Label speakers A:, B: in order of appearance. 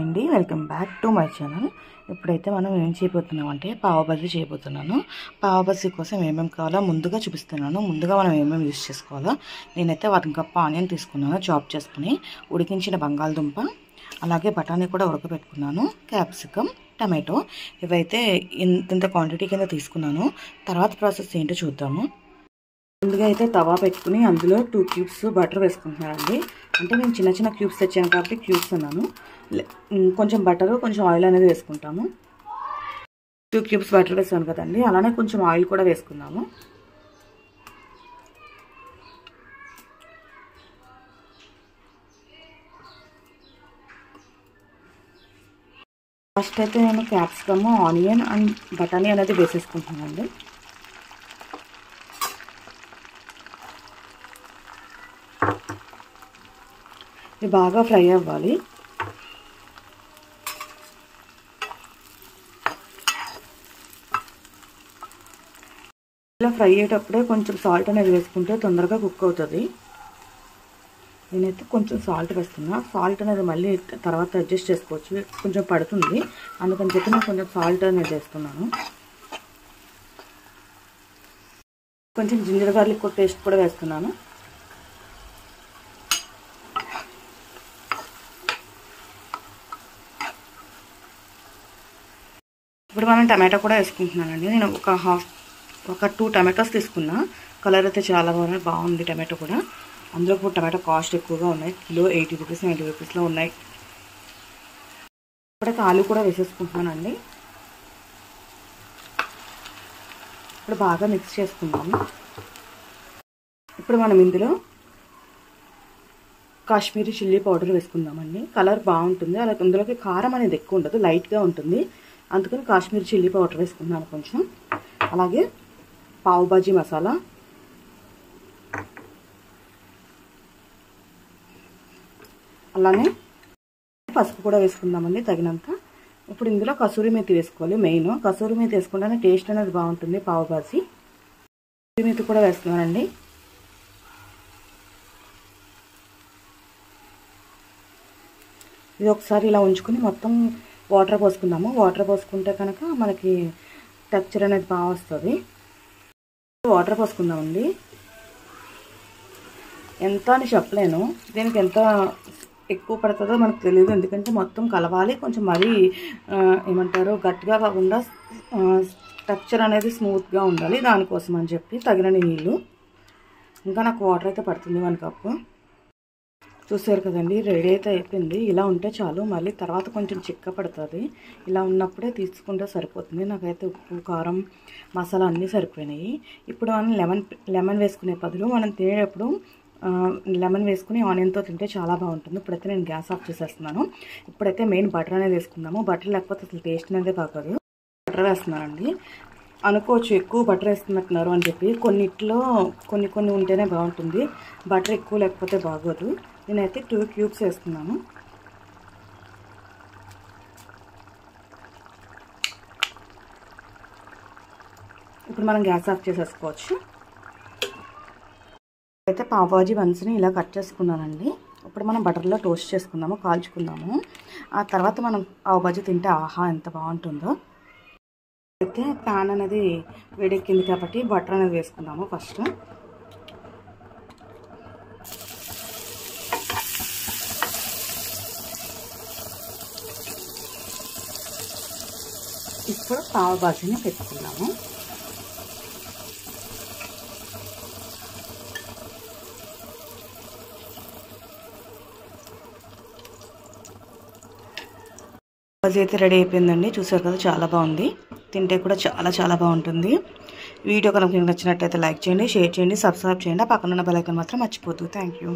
A: అండి welcome back to my channel. ఇప్పుడైతే మనం ఏం చేయబోతున్నాం అంటే పావ్ బజ్జీ చేయబోతున్నాను. పావ్ బజ్జీ కోసం ఏమేమి కావాలో ముందుగా చూపిస్తున్నాను. ముందుగా మనం ఏమేమి యూజ్ చేసుకోవాలో నేనైతే 1 కప్ ఆనియన్ తీసుకున్నాను చాప్ చేసుకుని, ఉడికించిన బంగాళదుంప, అలాగే బఠానీ కూడా ఉడకబెట్టుకున్నాను, క్యాప్సికమ్, టమాటో. ఇవైతే ఇంత క్వాంటిటీ కింద తీసుకున్నాను. తర్వాత ప్రాసెస్ ఏంటో చూద్దాము. ముందుగా అయితే తవా పెట్టుకుని అందులో 2 క్యూబ్స్ బటర్ వేసుకుంటున్నానండి. అంటే నేను చిన్న చిన్న క్యూబ్స్ తెచ్చాను కాబట్టి క్యూబ్స్ అన్నాను. కొంచెం బటరు కొంచెం ఆయిల్ అనేది వేసుకుంటాము. 2 క్యూబ్స్ బటర్ వేసాను కదండి, అలానే కొంచెం ఆయిల్ కూడా వేసుకుందాము. ఫస్ట్ అయితే నేను క్యాప్సికమ్, ఆనియన్ అండ్ బఠానీ అనేది వేసేసుకుంటున్నానండి. ఇది బాగా ఫ్రై అవ్వాలి. ఇలా ఫ్రై అయ్యేటప్పుడే కొంచెం సాల్ట్ అనేది వేసుకుంటే తొందరగా కుక్ అవుతుంది. నేనైతే కొంచెం సాల్ట్ వేస్తున్నా. సాల్ట్ అనేది మళ్ళీ తర్వాత అడ్జస్ట్ చేసుకోవచ్చు, కొంచెం పడుతుంది, అందుకని చెప్పి నేను కొంచెం సాల్ట్ అనేది వేస్తున్నాను. కొంచెం జింజర్ గార్లిక్ పేస్ట్ కూడా వేస్తున్నాను. ఇప్పుడు మనం టమాటో కూడా వేసుకుంటున్నానండి. నేను ఒక 2 టమాటోస్ తీసుకున్నా. కలర్ అయితే చాలా బాగుంది టమాటో కూడా. అందులో ఇప్పుడు టమాటో కాస్ట్ ఎక్కువగా ఉన్నాయి, కిలో 80 రూపీస్ 90 రూపీస్లో ఉన్నాయి. ఇప్పుడైతే ఆలు కూడా వేసేసుకుంటున్నానండి. ఇప్పుడు బాగా మిక్స్ చేసుకుందాము. ఇప్పుడు మనం ఇందులో కాశ్మీరీ చిల్లీ పౌడర్ వేసుకుందామండి. కలర్ బాగుంటుంది, అలాగే ఇందులోకి కారం అనేది ఎక్కువ ఉండదు, లైట్గా ఉంటుంది, అందుకని కాశ్మీరీ చిల్లీ పౌడర్ వేసుకుంటున్నాను కొంచెం. అలాగే పావ్ బాజీ మసాలా, అలానే పసుపు కూడా వేసుకుందామండి తగినంత. ఇప్పుడు ఇందులో కసూరి మేతి వేసుకోవాలి. మెయిన్ కసూరి మేతి వేసుకుంటేనే టేస్ట్ అనేది బాగుంటుంది పావ్ బాజీ. కసూరి మేతి కూడా వేస్తున్నానండి. ఇది ఒకసారి ఇలా ఉంచుకుని మొత్తం వాటర్ పోసుకుందాము. వాటర్ పోసుకుంటే కనుక మనకి టెక్స్చర్ అనేది బాగా వస్తుంది. వాటర్ పోసుకుందామండి. ఎంత అని చెప్పలేను, దీనికి ఎంత ఎక్కువ పడుతుందో మనకు తెలియదు, ఎందుకంటే మొత్తం కలవాలి. కొంచెం మరీ ఏమంటారు గట్టిగా కాకుండా టెక్స్చర్ అనేది స్మూత్గా ఉండాలి, దానికోసం అని చెప్పి తగినన్ని నీళ్ళు. ఇంకా నాకు వాటర్ అయితే పడుతుంది 1 కప్పు. చూసారు కదండి, రెడీ అయితే అయిపోయింది. ఇలా ఉంటే చాలు, మళ్ళీ తర్వాత కొంచెం చిక్క పడుతుంది. ఇలా ఉన్నప్పుడే తీసుకుంటే సరిపోతుంది. నాకైతే ఉప్పు, కారం, మసాలా అన్నీ సరిపోయినాయి. ఇప్పుడు మనం లెమన్ వేసుకునే బదులు మనం తినేటప్పుడు లెమన్ వేసుకుని ఆనియన్తో తింటే చాలా బాగుంటుంది. ఇప్పుడైతే నేను గ్యాస్ ఆఫ్ చేసేస్తున్నాను. ఇప్పుడైతే మెయిన్ బటర్ అనేది వేసుకుందాము. బటర్ లేకపోతే అసలు టేస్ట్ అనేది బాగోదు. బటర్ వేస్తున్నానండి. అనుకోవచ్చు ఎక్కువ బటర్ వేస్తున్నట్టున్నారు అని చెప్పి, కొన్నిట్లో కొన్ని ఉంటేనే బాగుంటుంది, బటర్ ఎక్కువ లేకపోతే బాగోదు. నేనైతే 2 క్యూబ్స్ వేస్తున్నాను. ఇప్పుడు మనం గ్యాస్ ఆఫ్ చేసేసుకోవచ్చు. అయితే పావ్ బాజీ బన్స్ని ఇలా కట్ చేసుకున్నానండి. ఇప్పుడు మనం బటర్లో టోస్ట్ చేసుకుందాము, కాల్చుకుందాము. ఆ తర్వాత మనం పావ్ బాజీ తింటే ఆహా ఎంత బాగుంటుందో. అయితే ప్యాన్ అనేది వేడెక్కింది కాబట్టి బటర్ అనేది వేసుకుందాము ఫస్ట్. ఇప్పుడు పావ్ బాజీని పెట్టుకున్నాము. బాజీ అయితే రెడీ అయిపోయిందండి. చూసారు కదా, చాలా బాగుంది. తింటే కూడా చాలా బాగుంటుంది. వీడియో కనుక మీకు నచ్చినట్లయితే లైక్ చేయండి, షేర్ చేయండి, సబ్స్క్రైబ్ చేయండి. పక్కన ఉన్న బెల్ ఐకాన్ మాత్రం మర్చిపోద్దు. Thank you.